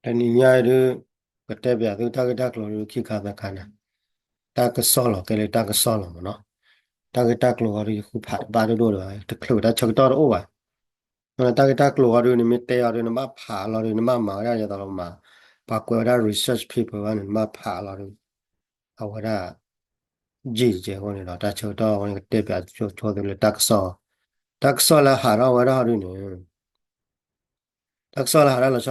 တနည်းများရကတဲ့ပြသူတကတကလိုခိခါသခါနာတကဆောလောကလေးတကဆောလောမနော်တကတကလိုရခုဖတ်ပါတို့တော့တကလိုတချက်တော့အိုးပါတကတကလိုရနေမတဲရနေမဖာလောနေမမာရရတော့မှာပါကွာရ research paper ကနေမဖာလောအဝရကြည့်ကြဟိုနေတော့တချက်တော့ဟိုတဲ့ပြချိုးတယ်တကဆောလာဟာရဝရရနေတကဆောလာဟာရလောဆ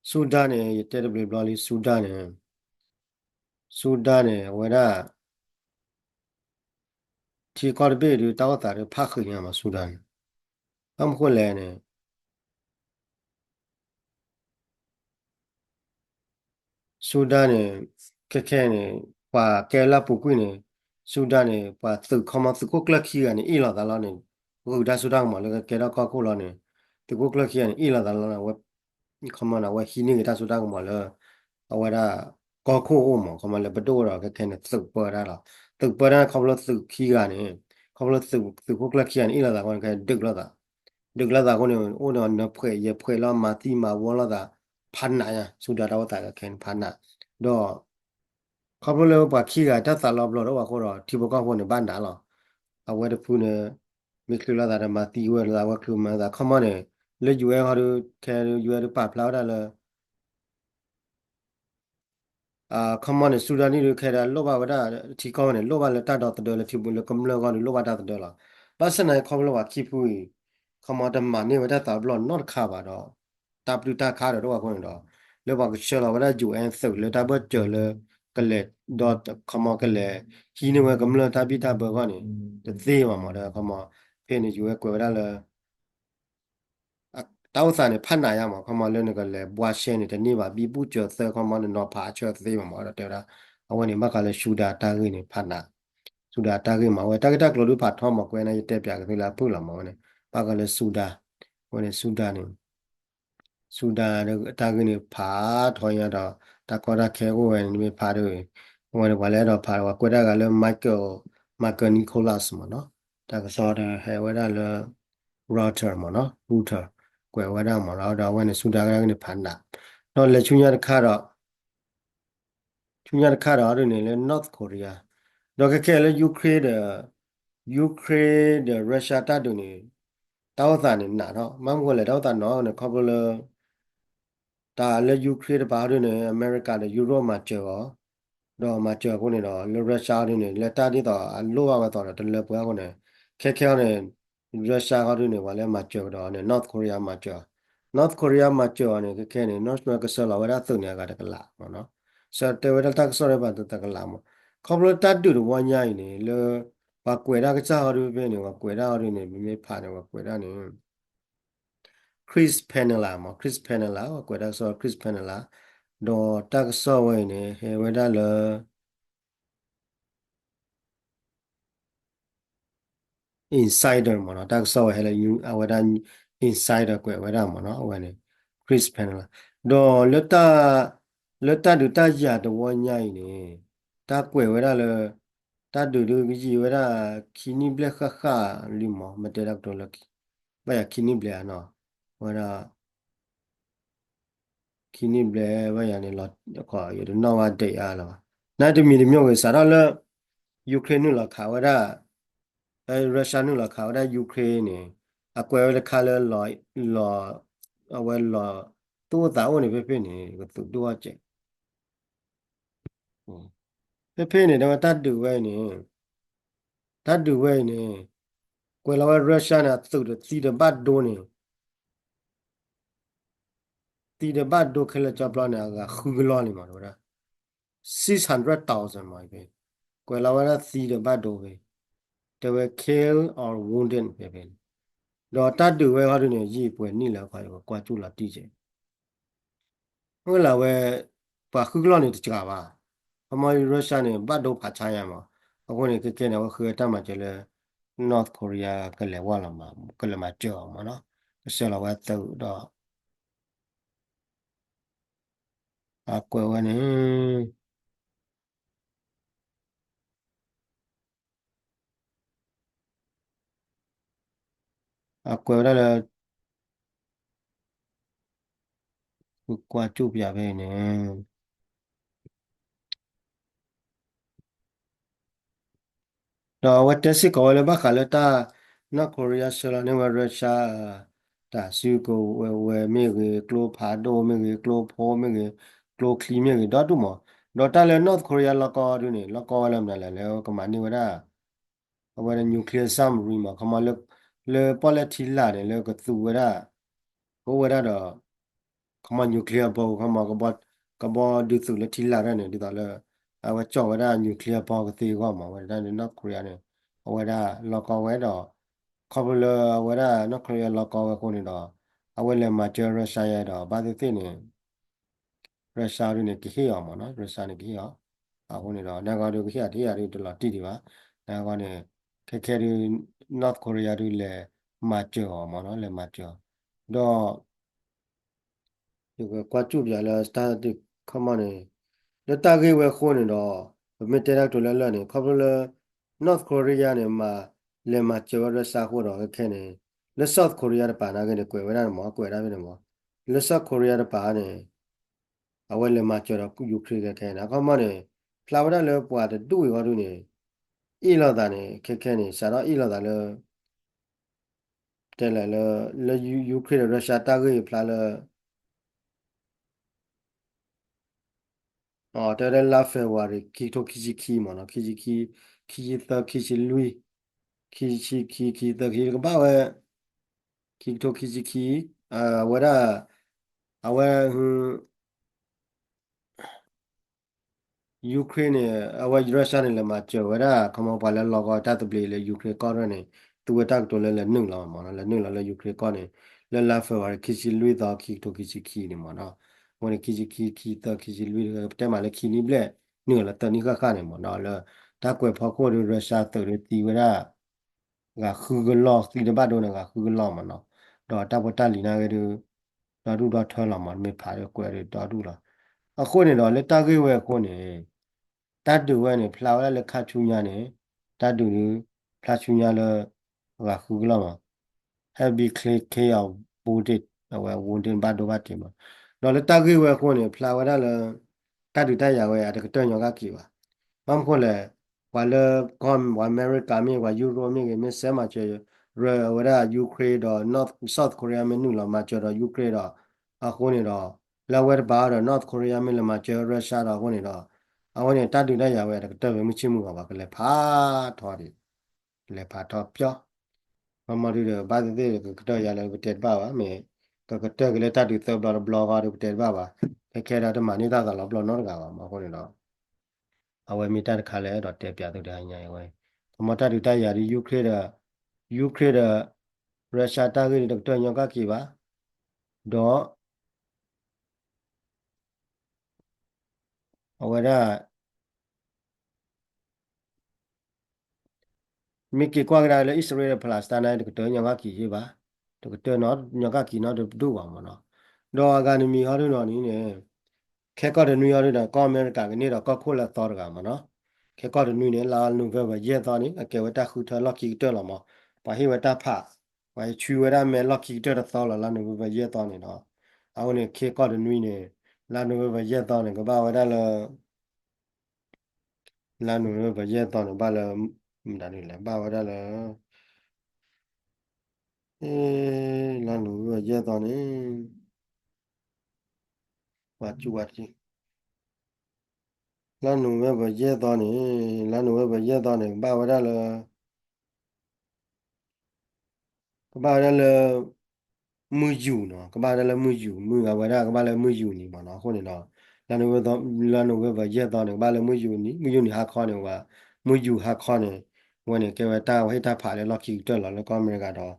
ဆူဒန်နဲ့တဲ့ဘလဘလီဆူဒန်နဲ့ဝရทีก่อนเบดูตาวตาเรพักขึ้นยามาสุดานทำคนแลเนี่ยสุดานเนี่ยแค่เนี่ยกว่าแกลาปุกุยเนี่ยสุดานเนี่ยกว่าตึกเขามาตึกกุกลักขี้กันเนี่ยอีหลาตาลาเนี่ยกูได้สุดานมาแล้วก็แกลาก็กูลาเนี่ยตึกกุกลักขี้กันอีหลาตาลาเนี่ยว่าเขามานะว่าฮีนี่ก็ได้สุดานมาแล้วเอาไว้ได้ก็คู่อุ้มเขามาเลยไปดูเราแค่เนี่ยตึกเปิดได้หรอตึกเปิดได้เขาเราตึกขี้กันเนี่ยเขาเราตึกกุกลักขี้กันอีหลาตาคนแค่ดึกแล้วตา ดึกแล้วตาคนเนี่ยโอ้เนาะเนาะเพื่อเย่เพื่อแล้วมาที่มาวนแล้วตาพันหนาอ่ะสุดาเราตายก็แค่พันหนาดอเขาพูดเลยว่าขี้กะถ้าสารอบเราแล้วว่าคนเราที่พวกเขาคนในบ้านด่าเราเอาไว้พูดเนี่ยมีคือแล้วตามาตีไว้แล้วว่าคือมาตาเขามาเนี่ยเลยอยู่เองเขาดูแค่อยู่เองป่าพลาวได้เลยเขามาเนี่ยสุดานี่ดูแค่ได้โลบะว่าได้ที่เขาเนี่ยโลบะเลยตัดดอกตัวเดียวเลยที่บุญเลยกำเนิดเขาเนี่ยโลบะตัดตัวเดียวละลักษณะเขาบอกว่าขี้ผู้เขามาทำมันเนี่ยว่าได้ตาบลอนนอดขาบะดอก ตาปลุตาคาร์ดว่าคนดอแล้วบอกเชื่อเราว่าอยู่เอ็นสุดแล้วตาเบิดเจอเลยก็เลยดอทขมอก็เลยฮีนี่ว่ากำลังตาบิตาเบิกว่านี่จะเสียมาหมดเลยขมอเพื่อนอยู่ไอ้กวยได้เลยตาอุตส่าห์เนี่ยพันนายามาขมอเรื่องนี้ก็เลยบัวเชนนี่แต่นี่ว่าบีบูเจอเซอร์ขมอเนี่ยนอผาเชื่อเสียมาหมดเลยเดี๋ยวนะเอาวันนี้มาก็เลยชูดาตากินี่พันนาชูดาตากิมาเว้ยตากเราดูผัดทอมมากเว้ยนะยี่เตปยากเวลาพูดละมาวันนี้ปากก็เลยชูดาวันนี้ชูดานี่ ဆူဒန်တာကနေဖာထွန်ရတော့တကောရခဲကိုဝင်နေဖာတော့ဝင်ဝလဲတော့ဖာကွက်တာကလည်းမိုက်ကယ်နီကိုလတ်မနော်တာကစောတဲ့ဟဲဝဲတာလည်းရော့တာမနော်ရူတာကွယ်ဝဲတာမနော်တော့ဝင်နေဆူဒန်ကနေဖာနာတော့လက်ချွန်ရတဲ့ခါတော့ချွန်ရတဲ့ခါတော့အဲ့နေလေ North Korea တော့ခဲလေယူကရိန်းရုရှားတပ်တွေနေတောက်တာနေနာတော့မမ်ကိုလေတောက်တာနော်ခေါပလဒါလည်းယူကရိန်းဘာတွေနဲ့အမေရိကနဲ့ယူရိုမှာကြော်တော့မှာကြော်ကိုနေတော့ရုရှားတွေနဲ့လက်တာတွေတော့လိုပါတော့တယ်လည်းပွဲကိုနေခဲနဲ့ရုရှားတွေနဲ့ဘာလဲမှာကြော်တော့နေ North Korea မှာကြော် North Korea မှာကြော်နေခဲနေ North Korea ကဆလာဝရသုနေကတကလာနော်ဆတ်တေဝရတက်ဆောရပါတကလာမခေါပလတတူဝညိုင်းနေလေဘာကွယ်တာကစားရပဲနေကွယ်တာရနေမိဖာနေကွယ်တာနေ Chris Penela ကွယ်တာဆို Chris Penela တော့တက်ဆော့ဝဲနေဟဲဝဲတာလေ insider မနော်တက်ဆော့ဝဲဟဲလေယူအဝဲတာ insider ကွယ်ဝဲတာမနော်ဝဲနေ Chris Penela တော့လတာဒူတာရတော့ညိုင်းနေတာကွယ်ဝဲတာလေတာဒူကြီးဝဲတာခီနီဘလက်ခလီမမတဲတော့လကဘာခီနီဘလက်နော်ဝဲတာ kini ble ba ya ne lo ko yo no wa de a lo na de mi de myo ke sa lo Ukraine nu lo kha wa da Russia nu lo kha wa da Ukraine ne a kwe le kha le lo a we lo tu ta wo ne pe ne ko tu tu wa che pe ne da ta du we ne ta du we ne kwe la wa Russia na tu de ti de ba do ne ti de ba do khele cha bla na ga khu glo ne ma do da 600,000 my baby ကွယ်လာဝရစီတဲ့ဘတ်တော့ပဲ they were killed or wounded ပဲပဲတော့တတ်တူပဲဟာတို့နေရေးပွဲနိလာခွာကွာကျူလာတီးချေဟုတ်လာဝဲပါခုကလောနေတကြပါအမေရုရှားနေဘတ်တော့ဖာချာရမှာအခုနေကဲနေဝခရတမှာကျလဲ North Korea ကလည်းဝါလာမှာကလည်းမကြောက်မှာနော်ဆက်လာဝဲတော့အကွယ်ဝနေအကွယ်ရလဲ กว่าจูบยาไปเนี่ยတော့ဝတ်တက်စစ်ကောလည်းဘာခါလတာနော်ကိုရီးယားဆလာနေဝရရှာတာစီကိုဝဲမြေကြီးကလိုဖာဒိုမြေကြီးကလိုဖိုမြေကြီးကလိုခလီမြေကြီးတော့တူမတော့တာလည်း North Korea လောက်ကောဒူနေလောက်ကောလည်းမလဲလဲကမနေဝရဝဲနျူကလ িয়ার ဆမ်ရီမှာခမလေပေါ်လက်တီလာတယ်လေကသူဝရကိုဝရတော့ခမနျူကလ িয়ার ဘောခမကဘောဒူသူလက်တီလာတယ်နေဒီတော့လေအဝကြောဝရနျူကလ িয়ার ဘောကတိကောမှာဝဲဒါနေ North Korea နေဝဲဒါလောက်ကောဝဲတော့ခေါပလဝဲဒါ North Korea လောက်ကောဝဲကိုနေတော့အဝဲလည်းမကျရရှာရတော့ဘာသိနေရုရှားရင်းနေကိဟေအောင်မနော်ရုရှားနေကိဟေအောင်အခုနေတော့နာဂါဒိုကိဟတေးရည်တော်လာတိတိပါနာဂါနေခက်ခဲရီ North Korea တွေလည်းမကြော်မနော်လည်းမကြော်တော့ဒီကွာကျူပြလာစတာတိခမနေလတာကေဝဲခိုးနေတော့မစ်တဲရက်တော်လည်းနေခေါပလ North Korea နေမှာလည်းမကြော်ရုရှားခိုးတော့ခဲနေလက် South Korea တပါနာကနေကွယ်ဝဲတာမောကွယ်တာပဲနေမောလက် South Korea တပါနေအဝဲလည်းမကြော်တော့ယူခရခဲနာခမနေဖလာဝရလည်းပွားတဲ့တူရောတူနေအီလာတာနေခက်ခဲနေစားတော့အီလာတာလည်းတဲလည်းယူခရရုရှားတာကေဖလာလည်းอ๋อแต่ละเฟวารีคิโตคิจิคิมาเนาะคิจิคิคิจิตะคิจิลุยคิตะคิก็บ้าเวคิโตคิจิคิอ่าเวลาเอาไว้ยูเครนเนี่ยเอาไว้รัสเซียเนี่ยละมาเจอเวลาเขามาพอแล้วเราก็ตัดตัวเลยยูเครนก็เนี่ยตัวตัดตัวเลยหนึ่งเรามาเนาะหนึ่งเราเลยยูเครนก็เนี่ยแล้วลาเฟวารีคิจิลุยต่อคิโตคิจิคิเนี่ยมาเนาะวันนี้คิจิคิตะคิจิลุยแต่มาเลยคินี่เบลหนึ่งละตอนนี้ก็ข้าเนี่ยมาเนาะแล้วถ้าเกิดพอโคตรรัสเซียตัวเลยตีเวลา ငါခူကလောစီတပတ်တော့ငါခူကလောမနော်တော့တပတလီနာကလေးတော်တူတော့ထွဲလာမှာမေဖာရကွယ်ရတော်တူလားအခုနေတော့လက်တကေးဝဲခုနေတတ်တူဝဲနေဖလာဝဲလက်ခချူညာနေတတ်တူဖလာချူညာလငါခူကလောမှာ heavy clay ခေအောင်ဘူတစ်ဝဲဝန်တင်ဘတ်တော့ဘတ်တင်မှာတော့လက်တကေးဝဲခုနေဖလာဝဲလည်းတတ်တူတက်ရဝဲရတကတော့ညောကကီပါ mam khole wala kom wa america mi wa euro mi ge mi se ma che re wala ukraine do north south korea mi nu la ma che do ukraine do a ko ni do la wa ba do north korea mi la ma che russia do ko ni do a ko ni ta tu da ya wa da ta be mi chi mu ba ka le pha tho di le pha tho pyo ma ma ri de ba de ka ta ya le te ba ba me ka ta ke le ta tu so blogger de te ba ba ke da de ma ni da la blog no ga ba ma ko ni do အဝယ်မီတာတခါလဲတော့တဲပြသူတိုင်းညာဝဲကမတာတူတရာဒီယူကရိန်းရုရှားတာကြီးတော့ညောကကီပါတော့အဝဲရမိကီကွာကရလဲဣသရေလပလတ်စတန်တိုင်းတော့ညောကကီကြီးပါတော့နော်ညောကကီနော်ဒူပါမနော်တော့အကန်မီဟာရနော်နီးနေခဲကော့တနွေရတော့ကောအမေရိကန်ကနေတော့ကောခိုလာတော်ကမနော်ခဲကော့တနွေနေလာနုဘဘရဲတော်နီအကေဝတာခုထလော်ကီတော်လမပါဟိဝတာဖဝိုင်ချူဝရမဲလော်ကီတော်တော်လာနုဘဘရဲတော်နေတော့အောင်းနေခဲကော့တနွေနေလာနုဘဘရဲတော်နေကဘာဝရလလာနုဘဘရဲတော်နေဘာလဒါနေလဲဘာဝရလအေးလာနုဘဘရဲတော်နေဝါချူဝါချီလာနုဘဘရဲတော်နေလာနုဘဘရဲတော်နေဘာဝရလကဘာရလမူယူနော်ကဘာလည်းမူယူမူကဝရကဘာလည်းမူယူနေမှာနော်ခုနေတော့လာနိုဝဲရက်တော့နေကဘာလည်းမူယူနေဟာခေါနေကမူယူဟာခေါနေဝင်နေကဲဝတာဝဟိတာဖာလေလော်ကီတက်လာလောကအမေရိကတော့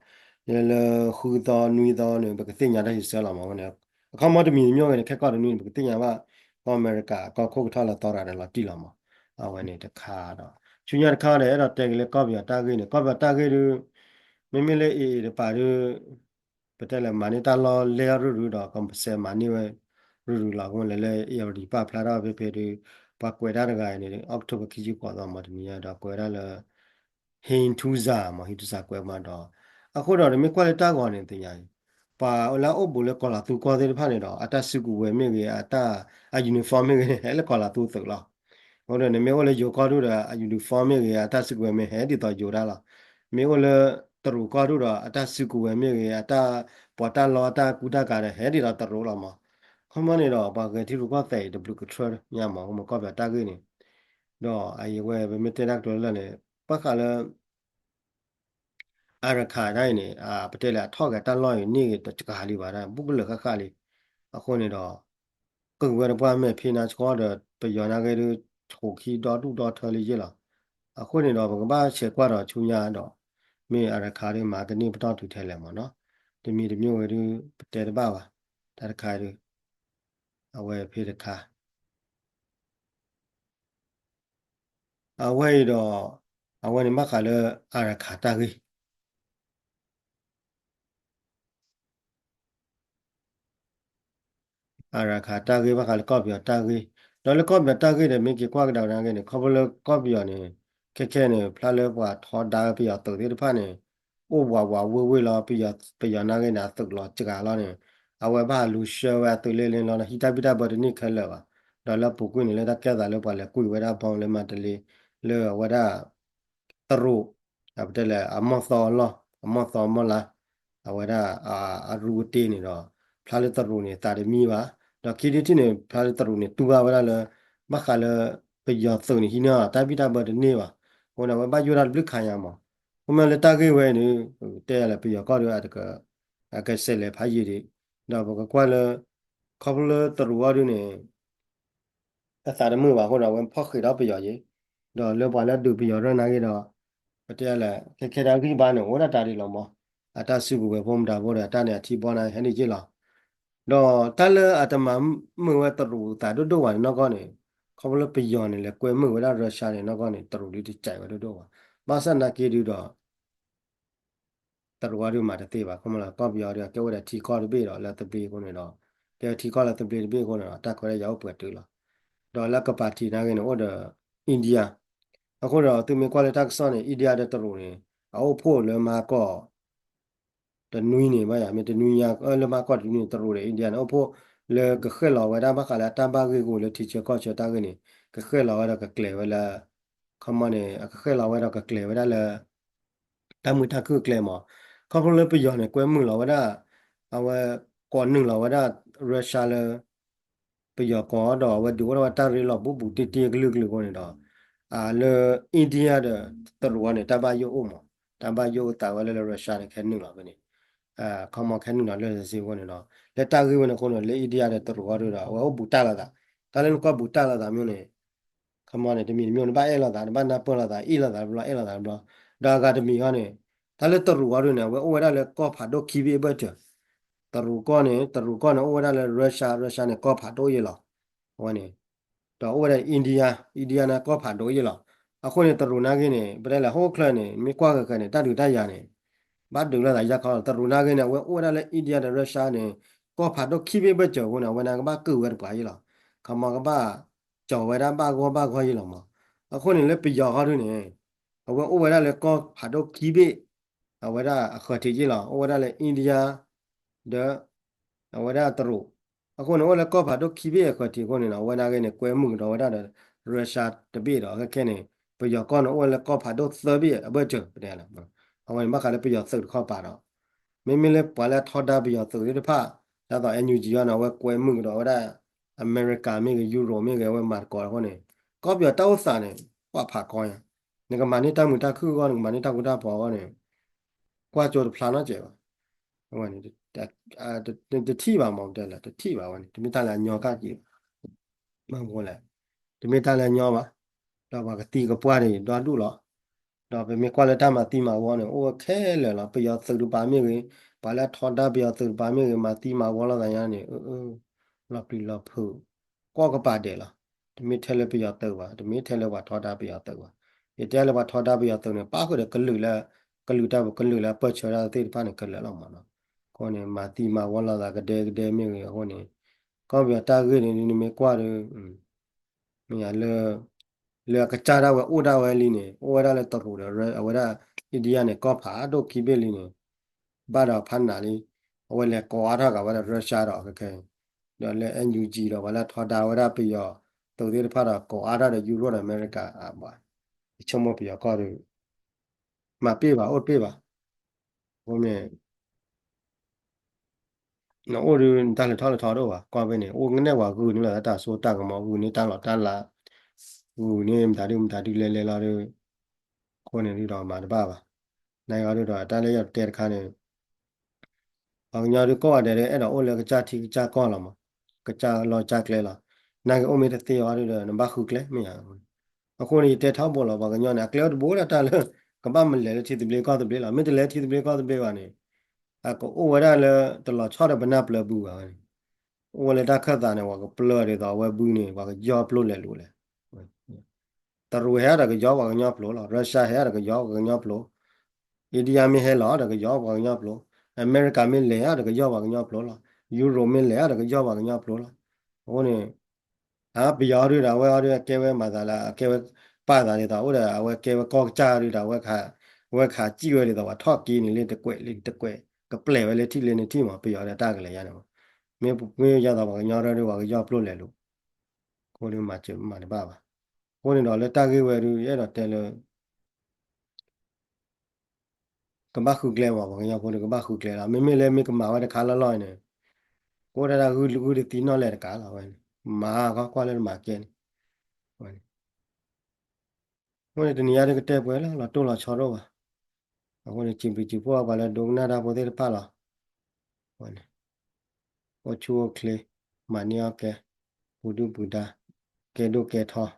လေခူတော်နွေတော်နေဘကတင်ညာတဲ့ဆဲလာမှာဝင်နေအခမတ်မီမျိုးနဲ့ခက်ကတော့နွေဘကတင်ညာကအမေရိကကခုတ်ထလာတော့ရတယ်လားတိလာမှာအဝင်နေတခါတော့ချူညာတခါလေအဲ့တော့တဲကလေးကော့ပြတာကေးနေကော့ပြတာကေးမမေလေအေးပါရပတက်လေမာနေတာလောလေရူတော့ကမ်ပစမာနီဝဲရူလာကွန်လေအေဒီပါဖလာတော့ဖေဖေဒီပါကွယ်တာတကရနေအောက်တိုဘာခီကြီးပေါ်တော့မတမီရတော့ကွယ်ရလေဟင်ထူးစာမဟိတစာကွယ်မှာတော့အခုတော့ဒီကွာလတာကောနေတင်ညာ pa la o bule ko la tu ko de pha ne do ata su ku we me ge ata a uniform me ge hele ko la tu tu la ho de ne me o le yo ko du da a uniform me ge ata su ku we me he di to yo da la me o le tru ko du da ata su ku we me ge ata po ta lo ata ku da ka de he di da tru la ma không có này đó bà cái thì lúc có thể được cái chuyện nhà mà không có vẻ ta cái này đó ai về về mấy tên đặc rồi là này bác cả là à ra khai đây này à bắt đầu là thọ cái ta nóiนี่ตัวจักรหาลีบาร์บุกเลิกข้าลีอ่ะคนนี้ดอกกึ่งเวลาบ้านแม่พี่น้าชอบเดอไปย้อนอะไรดูถูกขี้ดอดูดอเธอเลยจีละอ่ะคนนี้ดอกบางบ้านเชื่อกว่าดอกชุนยาดอกมีอะไรขายได้มากันนี่ไม่ต้องถูกเทเลยมั้งเนาะจะมีเดี๋ยวมีอะไรดูประเทศบ้าวะแต่ขายดูเอาไว้พี่จะขายเอาไว้ดอกเอาไว้ในบ้านขายเลยอะไรขายตากี้ à ra khá ta cái bác là có biểu ta cái đó là có biểu ta cái để mình cái qua cái đầu ra cái này không phải có biểu này cái này phải là quả thọ đa biểu tự thì phải này ô quả vui lo bây giờ na cái nào tự lo chỉ cả lo này à vậy ba lu sơ và tự lên lo là hita bita bờ này khai là đó là bộ quy này là ta kéo ra là quả là quy vậy đó phong lên mà tới là vậy đó tru à bây giờ là among thọ lo among thọ mà là à vậy đó à routine này đó phải là tru này ta để mi va đó khi đi thì này phải là tru này tu va vậy là mắc khai là bây giờ tự này hina ta bita bờ này va hôm nào ba giờ ra biết khai à mà hôm nay là ta cái vậy này thế là bây giờ có được cái xe là phải gì đi đó một cái quan là không là tru va này ta xài được mưa vào hôm nào em phơi khi đó bây giờ gì đó nếu bạn đã được bây giờ rồi này cái đó thế là cái đó cái bạn nó đã trả đi làm mà à ta sư phụ về phong đã vô đã ta này thì bọn này hay đi chứ là đó ta là à ta mà mưa vào tru ta đôi đôi nó có này không là bây giờ này là quên mưa vào rồi sáng này nó có này tru đi chạy vào đôi đôi mà sao na kia đi đóตรวจดูมาแต่ว่าเขามาแล้วก็บิอเดียวเกี่ยวกับที่ข้อระเบียดแล้วตะบีคนนี้เนาะเกี่ยวที่ข้อแล้วตะบีระเบียคนนี้เนาะแต่ก็ได้ยาวเปิดดูละดอลลาร์กับปาร์ตี้นั่นเองโอ้เดออินเดียအခုတော့သူมีquality tax နဲ့ India တဲ့တော်နေအောက်ဖို့လည်းမှာก็တနွီးနေမှာရမယ်တနွီးရလည်းမှာก็တနွီးတော်နေ India အောက်ဖို့le que je lo va da ba kala tamba que go le tiche ko che ta que ni que je lo va da que cle va la como ne que je lo va da que cle va da la ta mu ta ku cle mo ko le pe yo ne kwe mu lo va da a wa ko nu lo va da Russia le pe yo ko do wa du wa ta ri lo bu bu ti ti glu glu ko ne do a le India de to ro ne ta ba yo o mo ta ba yo ta wa le Russia ne ke nu lo ba niခေါမခဲနုနာလဲစီဝင်နော်လက်တာကြီးဝင်ခုနလေအီဒီယာတဲ့တော်တော်ရတာဟောဘူတာလာတာဒါလည်းကဘူတာလာတာမျိုးနဲ့ခမနဲ့တမီမျိုးနဲ့ဘာအဲလာတာဘာနာပေါ်လာတာအီလာတာဘလားအဲလာတာဘလားဒါကတမီဟောနဲ့ဒါလည်းတော်တော်ရနေဝဲဝဲရလည်းကောဖာတော့ခီဘီဘတ်တော်တော်ကောနဲ့တော်ကောနဲ့ဝဲရလည်းရုရှားနဲ့ကောဖာတော့ရလားဟောနဲ့တော့ဝဲရအိန္ဒိယနဲ့ကောဖာတော့ရလားအခုနဲ့တော်နာကင်းနဲ့ဘယ်လဲဟိုခလနဲ့မြေကွာကနဲ့တတူတရနဲ့ဘာဒူလာရခေါတရူနာကနေဝဲအိုရလေအိန္ဒိယနဲ့ရုရှားနဲ့ကောဖာတော့ခိဘေဘကြောဝနာဝနာကဘာကူဝဲပါရလားခမကဘာကြောဝဲတာဘာခေါ်ရလားမအခုနေလေပြရဟာရနေအဝဲအိုဝဲလေကောဖာတော့ခိဘေအဝဲတာအခါတီကြီးလားအိုဝဲလေအိန္ဒိယတဲ့အဝဲတာတရူအခုနေဝဲလေကောဖာတော့ခိဘေအခါတီကိုနေနော်ဝဲနာကနေကွဲမှုတော့ဝဲတာရုရှားတပိတော့ခဲနေပြရကောနော်ဝဲလေကောဖာတော့သဘီအဘကြောတဲ့လားเอาไว้มาขายแล้วประโยชน์สุดข้อป่าเนาะไม่เลยปล่อยแล้วทอดได้ประโยชน์สุดที่ผ้าแล้วต่อ NUG เนาะว่ากวยมึงเนาะว่าได้อเมริกาไม่กับยุโรปไม่กับว่ามาก่อนคนนี้ก็ประโยชน์เต้าสารเนี่ยว่าผ่าก้อยนี่ก็มานี่ตั้งมือตั้งคือก้อนมานี่ตั้งกูตั้งพอว่าเนี่ยกว่าโจทย์พลานน่าเจ๋อวันนี้แต่แต่ที่บางมองได้แหละแต่ที่บางวันนี้จะมีตาแหลญอก้าจีบางคนแหละจะมีตาแหลญอวะเราบอกกตีกับป้าเนี่ยดอนดูหรอ đó về mấy quan là ta mà tìm mà quan này ô thế là bây giờ từ ba mươi người bà là thọ đã bây giờ từ ba mươi người mà tìm mà quan là gì này là bị là phù qua cái bà để là thì mấy thế là bây giờ từ và thì mấy thế là bà thọ đã bây giờ từ và thì thế là bà thọ đã bây giờ từ này ba cái được cái lử ta cái lử là bớt trở ra thì ba này cái là mà nó con này mà tìm mà quan là cái đề mấy người con này con bây giờ ta gửi này mấy qua rồi mình là le ka cha da wa o da wa li ne o da le to ro da wa da india ne ko pha do ki be li ne ba da phan na li ဝဲလေကောအားထားကဝဲရုရှားတော့ကဲတော့လေ NUG တော့ဝဲလာထော်တာဝဲရပြီးရောတူသေးဖာတော့ကောအားထားတဲ့ယူရိုအမေရိကအာပါချုံမပြီးရောကောရမပြေးပါအိုပြေးပါဘုံမြေနော်အိုရတန်လေထော်လေထော်တော့ပါကွာပဲနေအိုငနဲ့ဝါကူနေလာတာဆိုတာကမောကူနေတန်းတော့တန်းလာကူနေမတာဒီလဲလာတော့ခေါနေပြီးတော့မှာတပါပါနိုင်ရတော့တန်းလေးရတဲ့ခါနေအောင်ညာရကောရတယ်အဲ့တော့အိုလေကကြတီကြကောလာမှာကကြလောကြကလဲလာနိုင်အိုမေတဲ့တေရရနဘခုကလဲမရအခုနေတဲထောက်ပေါ်လာပါကညောနေကလဲဘိုးရတာလဲကပတ်မလဲတီတပလေကောတပလေလာမင်းတလဲတီတပလေကောတပလေပါနေအကောအိုဝရလဲတလောချောတဲ့ဘနပလဘူးပါအိုလေတာခတ်တာနေဝကပလော်ရတော့ဝဲဘူးနေဝကကြောပလို့လဲလို့လဲတရဝဲရတာကကြောဝကညောပလို့လာရုရှားဟဲရတာကကြောဝကညောပလို့အိန္ဒိယမင်းဟဲလာတာကကြောဝကညောပလို့အမေရိကမင်းလဲရတာကကြောဝကညောပလို့လာယူရိုမင်းလဲရတာကကြောဝကညောပလို့လာဟိုနေဘီယာရီတာဝဲရကဲဝဲမာသာလာကဲဝဲပါတာနေတာဟုတ်တယ်ဝဲကဲဝဲကောကြရီတာဝဲခါကြည့်ရတဲ့တော့ထော့ကီနေလေတကွဲလေတကွဲကပလဲဝဲလေထိလေနေထိမှာပြရတဲ့တာကလေးရတယ်မင်းရတော့ဘာညောရတော့ဘာကြောပလို့လဲလို့ကိုလေးမှာကျမှာနေပါကိုနေတော့လေတာကေဝဲရရတော့တဲလေကမခုကလဲပါဘာညောကိုကမခုကလဲလာမင်းလဲမင်းကမာဝဲတခါလောနေကိုရတာကူလူကူတီနော်လဲတကားလာဝဲမာကောကွာလဲမှာကျဲဟိုနေတနေရာကတဲ့ပွဲလာတော့လာချော်တော့ပါအခုနေချင်းပီချီပွားပါလဲဒုံနာတာပိုသေးပါလားဟိုနေဟိုချူကလေမနီယာကဲဘူဒူဘူဒါကဲဒိုကဲထော